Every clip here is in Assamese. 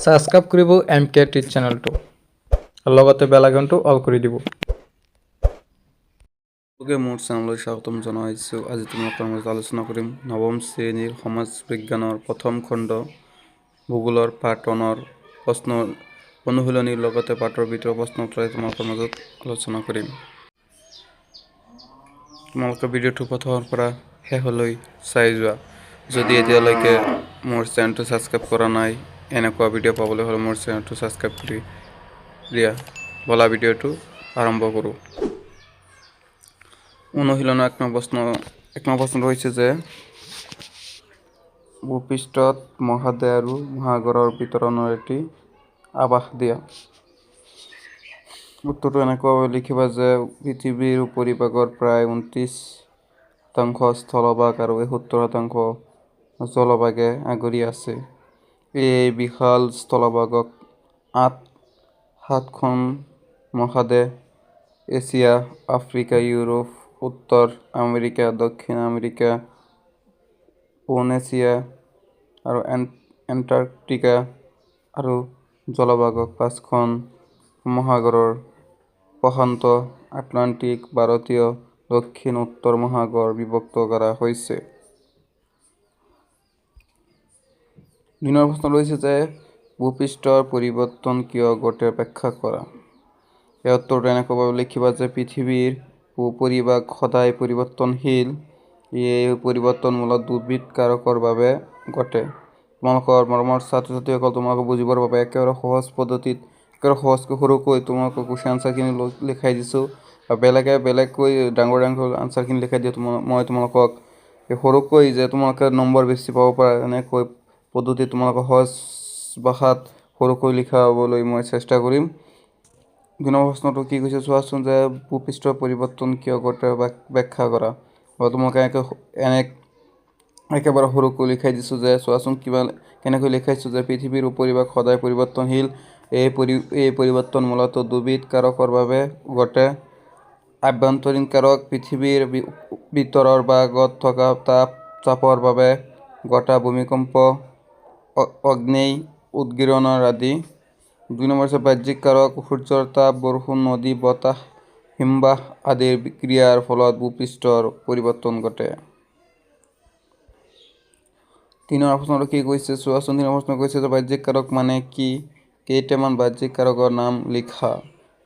ছাবস্ক্ৰাইব কৰিব MK টিচ চেনেলটো আৰু লগতে বেল আইকনটো অল কৰি দিব। মোৰ চেনেললৈ স্বাগতম জনাইছোঁ। আজি তোমালোকৰ মাজত আলোচনা কৰিম নৱম শ্ৰেণীৰ সমাজ বিজ্ঞানৰ প্ৰথম খণ্ড ভূগোলৰ পাৰ্ট 1ৰ প্ৰশ্ন অনুশীলনীৰ লগতে পাঠৰ ভিতৰৰ প্ৰশ্ন উত্তৰাই তোমালোকৰ মাজত আলোচনা কৰিম। তোমালোকে ভিডিঅ'টো প্ৰথমৰ পৰা শেষলৈ চাই যোৱা। যদি এতিয়ালৈকে মোৰ চেনেলটো ছাবস্ক্ৰাইব কৰা নাই, এনেকুৱা ভিডিঅ' পাবলৈ হ'লে মোৰ চেনেলটো ছাবস্ক্ৰাইব কৰি দিয়া। বলা ভিডিঅ'টো আৰম্ভ কৰোঁ। অনুশীলনৰ এক নম্বৰ প্ৰশ্নটো হৈছে যে ভূপৃষ্ঠত মহাদেশ আৰু মহাসাগৰৰ বিতৰণৰ এটি আভাস দিয়া। উত্তৰটো এনেকুৱা লিখিবা যে পৃথিৱীৰ উপৰিভাগৰ প্ৰায় 29% স্থলভাগ আৰু 71% জলভাগে আগুৰি আছে। এই বিশাল স্থলভাগক 7খন মহাদেশ এছিয়া, আফ্ৰিকা, ইউৰোপ, উত্তৰ আমেৰিকা, দক্ষিণ আমেৰিকা, পূৰ্ণএছিয়া আৰু এণ্টাৰ্কটিকা আৰু জলভাগক 5খন মহাসাগৰৰ প্ৰশান্ত, আটলাণ্টিক, ভাৰতীয়, দক্ষিণ উত্তৰ মহাসাগৰ বিভক্ত কৰা হৈছে। 2 নম্বৰ প্ৰশ্ন হৈছে যে ভূপৃষ্ঠৰ পৰিৱৰ্তন কিয় ঘটে ব্যাখ্যা কৰা। ইয়াৰ উত্তৰটো এনেকুৱাভাৱে লিখিবা যে পৃথিৱীৰ ভূ-পৰিভাগ সদায় পৰিৱৰ্তনশীল। এই পৰিৱৰ্তন মূলতঃ দুবিধ কাৰকৰ বাবে ঘটে। তোমালোকৰ মৰমৰ ছাত্ৰ-ছাত্ৰীসকল, তোমালোকে বুজিবৰ বাবে একেবাৰে সহজ পদ্ধতিত একেবাৰে সহজকৈ সৰুকৈ তোমালোকক কুৱেশ্যন আনচাৰখিনি লিখাই দিছোঁ। আৰু বেলেগকৈ ডাঙৰ আনচাৰখিনি লিখাই দিওঁ। মই তোমালোকক সৰুকৈ যে তোমালোকে নম্বৰ বেছি পাব পৰা এনেকৈ পদ্ধতি তোমালোকক সহজ ভাষাত সৰুকৈ লিখাবলৈ মই চেষ্টা কৰিম। 2 নম্বৰ প্ৰশ্নটো কি কৈছে চোৱাচোন যে ভূপৃষ্ঠৰ পৰিৱৰ্তন কিয় ঘটে ব্যাখ্যা কৰা। তোমালোকে একেবাৰে সৰুকৈ লিখাই দিছোঁ যে চোৱাচোন কেনেকৈ লিখাইছোঁ যে পৃথিৱীৰ উপৰিভাগ সদায় পৰিৱৰ্তনশীল। এই পৰিৱৰ্তন মূলতঃ দুবিধ কাৰকৰ বাবে ঘটে। আভ্যন্তৰীণ কাৰক, পৃথিৱীৰ ভিতৰৰ ভাগত থকা চাপৰ বাবে ঘটা ভূমিকম্প, অগ্নেয় উদগীৰণ আদি। 2 নম্বৰ হৈছে বাহ্যিক কাৰক, সূৰ্যৰ তাপ, বৰষুণ, নদী, বতাহ, হিমবাহ আদিৰ ক্ৰিয়াৰ ফলত ভূপৃষ্ঠৰ পৰিৱৰ্তন ঘটে। 3 নম্বৰ প্ৰশ্নটো কি কৈছে চোৱাচোন। 3 নম্বৰ প্ৰশ্ন কৈছে যে বাহ্যিক কাৰক মানে কি? কেইটামান বাহ্যিক কাৰকৰ নাম লিখা।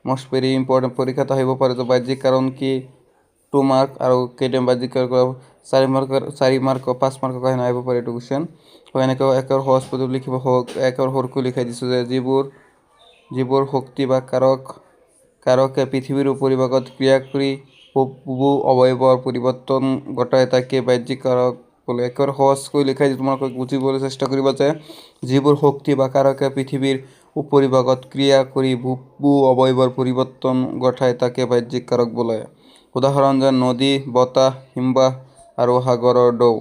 মষ্ট ভেৰি ইম্পৰ্টেণ্ট, পৰীক্ষাত আহিব পাৰে যে বাহ্যিক কাৰণ কি 2 মাৰ্ক আৰু কেইটামান বাহ্যিক কাৰক 4 মাৰ্ক 5 মাৰ্কৰ কাৰণে আহিব পাৰে এইটো কুৱেশ্যন। এনেকৈ একেবাৰে সহজ পদ্ধতি লিখিব, একেবাৰে সৰুকৈ লিখাই দিছোঁ যে যিবোৰ শক্তি বা কাৰকে পৃথিৱীৰ উপৰিভাগত ক্ৰিয়া কৰি ভূ অৱয়বৰ পৰিৱৰ্তন ঘটায় তাকে বাহ্যিক কাৰক বোলে। একেবাৰে সহজকৈ লিখাই দিছোঁ, তোমালোকক বুজিবলৈ চেষ্টা কৰিবা যে যিবোৰ শক্তি বা কাৰকে পৃথিৱীৰ উপৰিভাগত ক্ৰিয়া কৰি ভূ অৱয়বৰ পৰিৱৰ্তন ঘটায় তাকে বাহ্যিক কাৰক বোলে। উদাহৰণ যে নদী, বতাহ, হিমবাহ আৰু সাগৰৰ ঢৌ।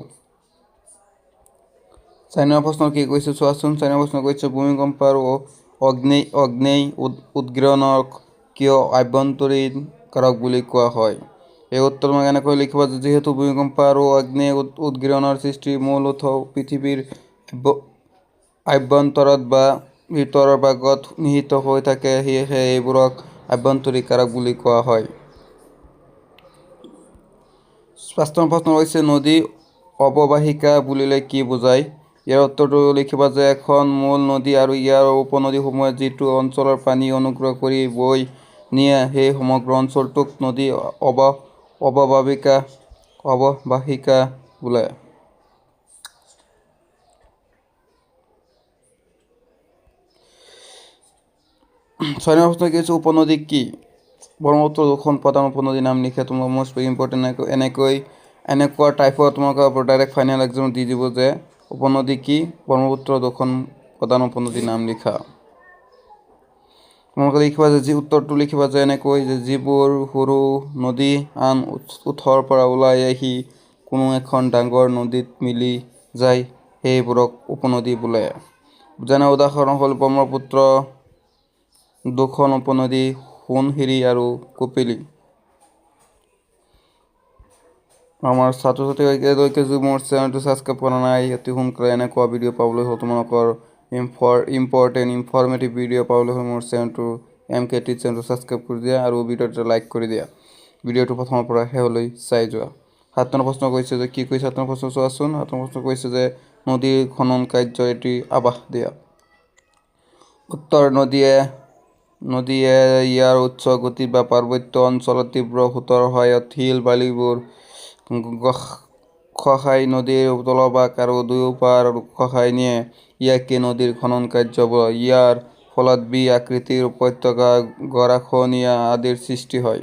4 নম্বৰ প্ৰশ্ন কি কৈছে চোৱাচোন। 4 নম্বৰ প্ৰশ্ন কৈছে ভূমিকম্প আৰু অগ্নেয় উদগীৰণক কিয় আভ্যন্তৰীণ কাৰক বুলি কোৱা হয়। এই উত্তৰ এনেকৈ লিখিব যে যিহেতু ভূমিকম্প আৰু অগ্নেয় উদগীৰণৰ সৃষ্টিৰ মূল উৎস পৃথিৱীৰ আভ্যন্তৰত বা ভিতৰৰ ভাগত নিহিত হৈ থাকে, সেয়েহে এইবোৰক আভ্যন্তৰীণ কাৰক বুলি কোৱা হয়। 5 নম্বৰ প্ৰশ্ন হৈছে নদী অৱবাহিকা বুলিলে কি বুজায়। ইয়াৰ উত্তৰটো লিখিবা যে এখন মূল নদী আৰু ইয়াৰ উপনদীসমূহে যিটো অঞ্চলৰ পানী অনুগ্ৰহ কৰি বৈ নিয়ে সেই সমগ্ৰ অঞ্চলটোক নদী অৱবাহিকা বোলে। 6 নম্বৰ প্ৰশ্ন কি হৈছে উপনদী কি। ব্ৰহ্মপুত্ৰৰ 2খন প্ৰধান উপনদীৰ নাম লিখা। তোমালোক মষ্ট ভেৰি ইম্পৰ্টেণ্ট এনেকুৱা টাইপৰ তোমালোকৰ ডাইৰেক্ট ফাইনেল এক্সামত দি দিব যে উপনদী কি, ব্ৰহ্মপুত্ৰৰ 2খন প্ৰধান উপনদীৰ নাম লিখা। তোমালোকে লিখিবা যে উত্তৰটো লিখিবা যে এনেকৈ যে যিবোৰ সৰু নদী আন উৎসৰ পৰা ওলাই আহি কোনো এখন ডাঙৰ নদীত মিলি যায় সেইবোৰক উপনদী বোলে। যেনে উদাহৰণ হ'ল ব্ৰহ্মপুত্ৰ, 2খন উপনদী সোৱণশিৰি আৰু কপিলী। আমাৰ ছাত্ৰ-ছাত্ৰীসকলে এতিয়ালৈকে যদি মোৰ চেনেলটো ছাবস্ক্ৰাইব কৰা নাই, অতি সোনকালে এনেকুৱা ভিডিঅ' পাবলৈ হ'লে তোমালোকৰ ইম্পৰ্টেণ্ট ইনফৰ্মেটিভ ভিডিঅ' পাবলৈ হ'লে মোৰ চেনেলটো MK Teach চেনেলটো ছাবস্ক্ৰাইব কৰি দিয়া আৰু ভিডিঅ'টো লাইক কৰি দিয়া। ভিডিঅ'টো প্ৰথমৰ পৰা শেষলৈ চাই যোৱা। 7 নম্বৰ প্ৰশ্ন কৈছে যে কি কৈছে 7 নম্বৰ প্ৰশ্ন চোৱাচোন। 7 নম্বৰ প্ৰশ্ন কৈছে যে নদীৰ খনন কাৰ্য এটি আৱাস দিয়া। উত্তৰ নদীয়ে ইয়াৰ উচ্চ গতিত বা পাৰ্বত্য অঞ্চলত তীব্ৰ সোঁতৰ সহায়ত শিল বালিবোৰ খহাই নদীৰ তলভাগ আৰু দুয়োপাৰ খহাই নিয়ে। ইয়াকে নদীৰ খনন কাৰ্য বোলে। ইয়াৰ ফলত বি আকৃতিৰ উপত্যকা, গৰাখহনীয়া আদিৰ সৃষ্টি হয়।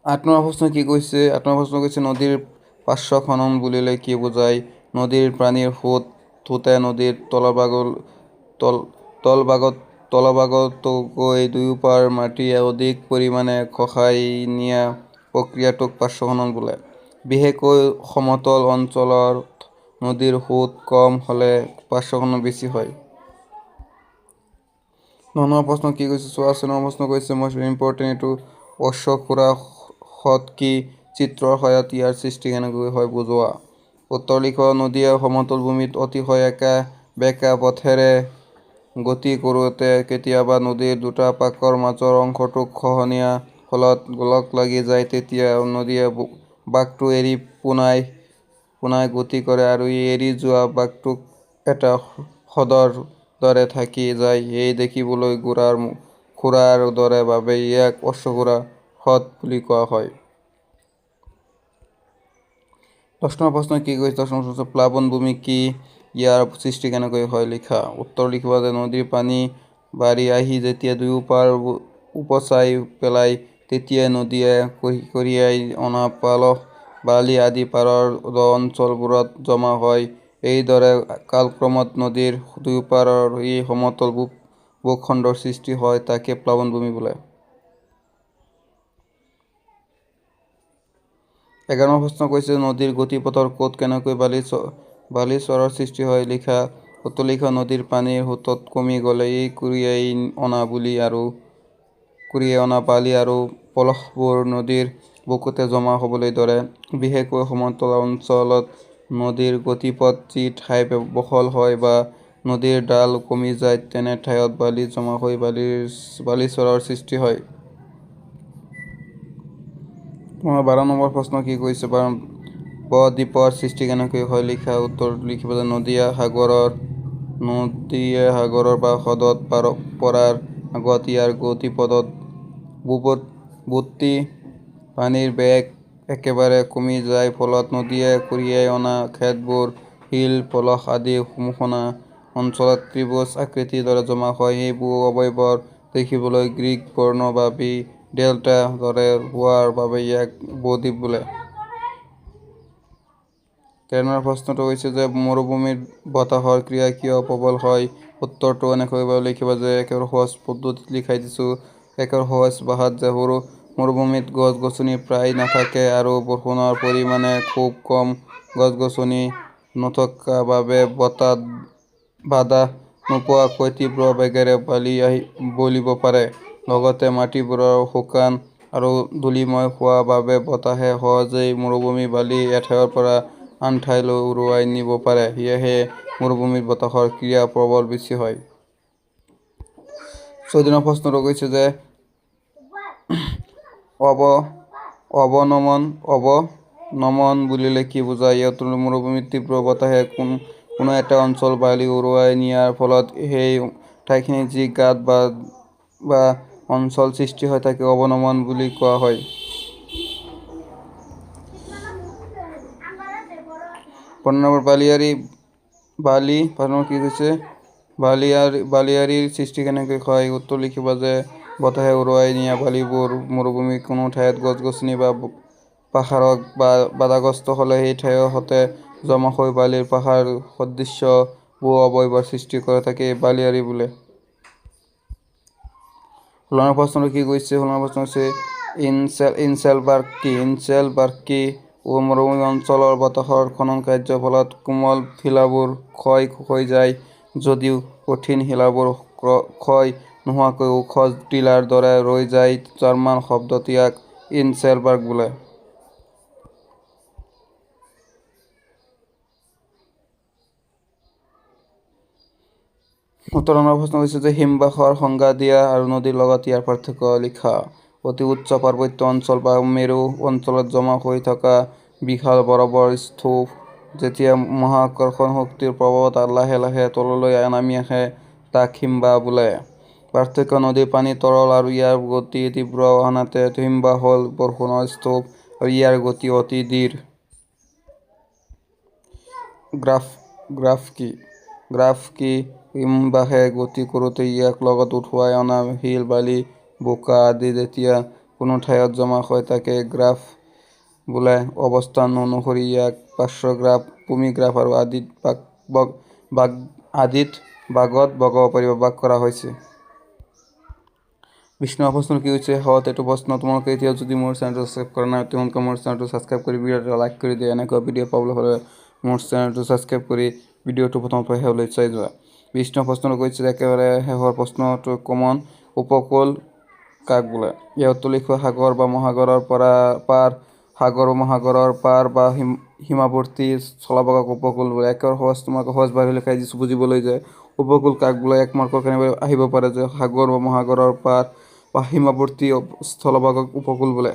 8 নম্বৰ প্ৰশ্ন কি কৈছে 8 নম্বৰ প্ৰশ্ন কৈছে নদীৰ পাৰ্শ্ব খনন বুলিলে কি বুজায়? নদীৰ পানীৰ সোঁতে নদীৰ তলভাগতকৈ দুয়োপাৰ মাটি অধিক পৰিমাণে খহাই নিয়া প্ৰক্ৰিয়াটোক পাৰ্শ্ব খনন বোলে। বিশেষকৈ সমতল অঞ্চলত নদীৰ সোঁত কম হ'লে পাৰ্শ্ব খনন বেছি হয়। 9 নম্বৰ প্ৰশ্ন কি কৈছে চোৱাচোন। 9 নম্বৰ প্ৰশ্ন কৈছে মষ্ট ইম্পৰ্টেণ্ট এইটো অশ্বক্ষুৰা হ্ৰদ কি? চিত্ৰৰ সহায়ত ইয়াৰ সৃষ্টি কেনেকৈ হয় বুজোৱা। উত্তৰ লিখ নদীয়ে সমতল ভূমিত অতিশয় বেঁকা পথেৰে গতি কৰোঁতে কেতিয়াবা নদীৰ দুটা পাকৰ মাজৰ অংশটো খহনীয়াৰ ফলত লগ লাগি যায়। তেতিয়া নদীয়ে বাঁকটো এৰি পোনাই গতি কৰে আৰু এৰি যোৱা বাঁকটোত এটা হ্ৰদৰ দৰে থাকি যায়। এই দেখিবলৈ খুৰাৰ দৰে বাবে ইয়াক অশ্বক্ষুৰা হ্ৰদ বুলি কোৱা হয়। 10 নম্বৰ প্ৰশ্ন কি কৈছে 10 নম্বৰ প্ৰশ্ন প্লাৱন ভূমি কি? ইয়াৰ সৃষ্টি কেনেকৈ হয় লিখা। উত্তৰ লিখিবা যে নদীৰ পানী বাঢ়ি আহি যেতিয়া দুয়োপাৰ উপচাই পেলায় তেতিয়াই নদীয়ে কঢ়িয়াই অনা পলস, বালি আদি পাৰৰ দ অঞ্চলবোৰত জমা হয়। এইদৰে কালক্ৰমত নদীৰ দুয়োপাৰৰ এই সমতল ভূখণ্ডৰ সৃষ্টি হয়। তাকে প্লাৱন ভূমি বোলে। 11 নম্বৰ প্ৰশ্ন কৈছে নদীৰ গতিপথৰ ক'ত কেনেকৈ বালিচৰৰ সৃষ্টি হয় লিখা। উত্তৰ লিখ নদীৰ পানীৰ সোঁত কমি গ'লে এই কঢ়িয়াই অনা বালি আৰু পলসবোৰ নদীৰ বুকুতে জমা হ'বলৈ ধৰে। বিশেষকৈ সমতল অঞ্চলত নদীৰ গতিপথ যি ঠাই বহল হয় বা নদীৰ ঢাল কমি যায় তেনে ঠাইত বালি জমা হৈ বালিচৰৰ সৃষ্টি হয়। 12 নম্বৰ প্ৰশ্ন কি কৈছে ব-দ্বীপৰ সৃষ্টি কেনেকৈ হয় লিখা। উত্তৰ লিখিব যে নদীয়ে সাগৰ বা হ্ৰদত পৰাৰ আগত ইয়াৰ গতিপথত বুট্টি পানীৰ বেগ একেবাৰে কমি যায়। ফলত নদীয়ে কঢ়িয়াই অনা ক্ষেত্ৰবোৰ শিল, পলস আদি মোহনা অঞ্চলত ত্ৰিভুজ আকৃতিৰ দৰে জমা হয়। এই অৱয়ব দেখিবলৈ গ্ৰীক বৰ্ণ বা ভি, ডেল্টাৰ দৰে হোৱাৰ বাবে ইয়াক ব-দ্বীপ বোলে। 13 নম্বৰ প্ৰশ্নটো হৈছে যে মৰুভূমিত বতাহৰ ক্ৰিয়া কিয় প্ৰবল হয়? উত্তৰটো এনেকৈ লিখিবা যে একেবাৰে সহজ পদ্ধতিত লিখাই দিছো। একেবাৰে সহজ ভাষাত যে মৰুভূমিত গছ-গছনি প্ৰায় নাথাকে আৰু বৰষুণৰ পৰিমাণ খুব কম। গছ-গছনি নথকাৰ বাবে বতাহ বাধা নোপোৱাকৈ তীব্ৰ বেগেৰে বলিব পাৰে। লগতে মাটিবোৰ শুকান আৰু ধূলিময় হোৱাৰ বাবে বতাহে সহজেই মৰুভূমিৰ বালি এঠাইৰ পৰা আন ঠাইলৈ উৰুৱাই নিব পাৰে। সেয়েহে মৰুভূমিত বতাহৰ ক্ৰিয়া প্ৰবল বেছি হয়। 14 নম্বৰ প্ৰশ্নটো কৈছে যে অৱনমন বুলিলে কি বুজায়? ইয়াত মৰুভূমিত তীব্ৰ বতাহে কোনো এটা অঞ্চলৰ বালি উৰুৱাই নিয়াৰ ফলত সেই ঠাইখিনিত যি গাঁত বা অঞ্চল সৃষ্টি হয় তাকে অৱনমন বুলি কোৱা হয়। 15 নম্বৰ বালিয়াড়িৰ সৃষ্টি কেনেকৈ হয়? উত্তৰ লিখিবা যে বতাহে উৰুৱাই নিয়া বালিবোৰ মৰুভূমিৰ কোনো ঠাইত গছ-গছনি বা পাহাৰক বাধাগ্ৰস্ত হ'লে সেই ঠাইৰ সৈতে জমা হৈ বালিৰ পাহাৰ সদৃশ ভূ-অৱয়বৰ সৃষ্টি কৰে। তাকে বালিয়াড়ি বোলে। 16 নম্বৰ প্ৰশ্নটো কি কৈছে 16 নম্বৰ প্ৰশ্ন হৈছে ইনচেলবাৰ্গ কি? ইনচেলবাৰ্গ কি? মৰুভূমি অঞ্চলৰ বতাহৰ খনন কাৰ্যৰ ফলত কোমল শিলাবোৰ ক্ষয় হৈ যায়। যদিও কঠিন শিলাবোৰ ক্ষয় নোহোৱাকৈ ওখ টিলাৰ দৰে ৰৈ যায়। জাৰ্মান শব্দত ইয়াক ইনচেলবাৰ্গ বোলে। উত্তৰ নম্বৰ প্ৰশ্ন হৈছে যে হিমবাহৰ সংজ্ঞা দিয়া আৰু নদীৰ লগত ইয়াৰ পাৰ্থক্য লিখা। অতি উচ্চ পাৰ্বত্য অঞ্চল বা মেৰু অঞ্চলত জমা হৈ থকা বিশাল বৰফৰ স্তূপ যেতিয়া মহাকৰ্ষণ শক্তিৰ প্ৰভাৱত লাহে লাহে তললৈ নামি আহে তাক হিমবাহ বোলে। পাৰ্থক্য নদীৰ পানী তৰল আৰু ইয়াৰ গতি তীব্ৰ, আনহাতে হিমবাহ হ'ল বৰষুণৰ স্তূপ আৰু ইয়াৰ গতি অতি ধীৰ। গ্ৰাফ কি হিমবাহে গতি কৰোঁতে ইয়াক লগত উঠুৱাই অনা শিল, বালি, বোকা আদি যেতিয়া কোনো ঠাইত জমা হয় তাকে গ্ৰাফ বোলে। অৱস্থান অনুসৰি ইয়াক পাৰ্শ্বগ্ৰাফ, ভূমিগ্ৰাফ আৰু আদিত ভাগ কৰা হৈছে। ২০ নম্বৰ প্ৰশ্ন কি হৈছে এইটো প্ৰশ্ন তোমালোকে এতিয়া যদি মোৰ চেনেলটো ছাবস্ক্ৰাইব কৰা নাই তেওঁলোকে মোৰ চেনেলটো ছাবস্ক্ৰাইব কৰি ভিডিঅ'টো লাইক কৰি দিয়ে। এনেকুৱা ভিডিঅ' পাবলৈ হ'লে মোৰ চেনেলটো ছাবস্ক্ৰাইব কৰি ভিডিঅ'টো প্ৰথমৰ পৰা শেষলৈ চাই যোৱা। ২০ নম্বৰ প্ৰশ্নটো কৈছে একেবাৰে শেষৰ প্ৰশ্নটো কমন, উপকূল কাক বোলে? ইয়াৰ উত্তৰ লিখোৱা। সাগৰ বা মহাসাগৰৰ পাৰ, সাগৰ বা মহাসাগৰৰ পাৰ বা সীমাৱৰ্তী স্থলভাগক উপকূল বোলে। একেবাৰে তোমালোকে সহজভাৱে লিখাই দিছোঁ বুজিবলৈ যে উপকূল কাক বোলে। ১ মাৰ্কৰ কেনেকৈ আহিব পাৰে যে সাগৰ বা মহাসাগৰৰ পাৰ বা সীমাৱৰ্তী স্থলভাগক উপকূল বোলে।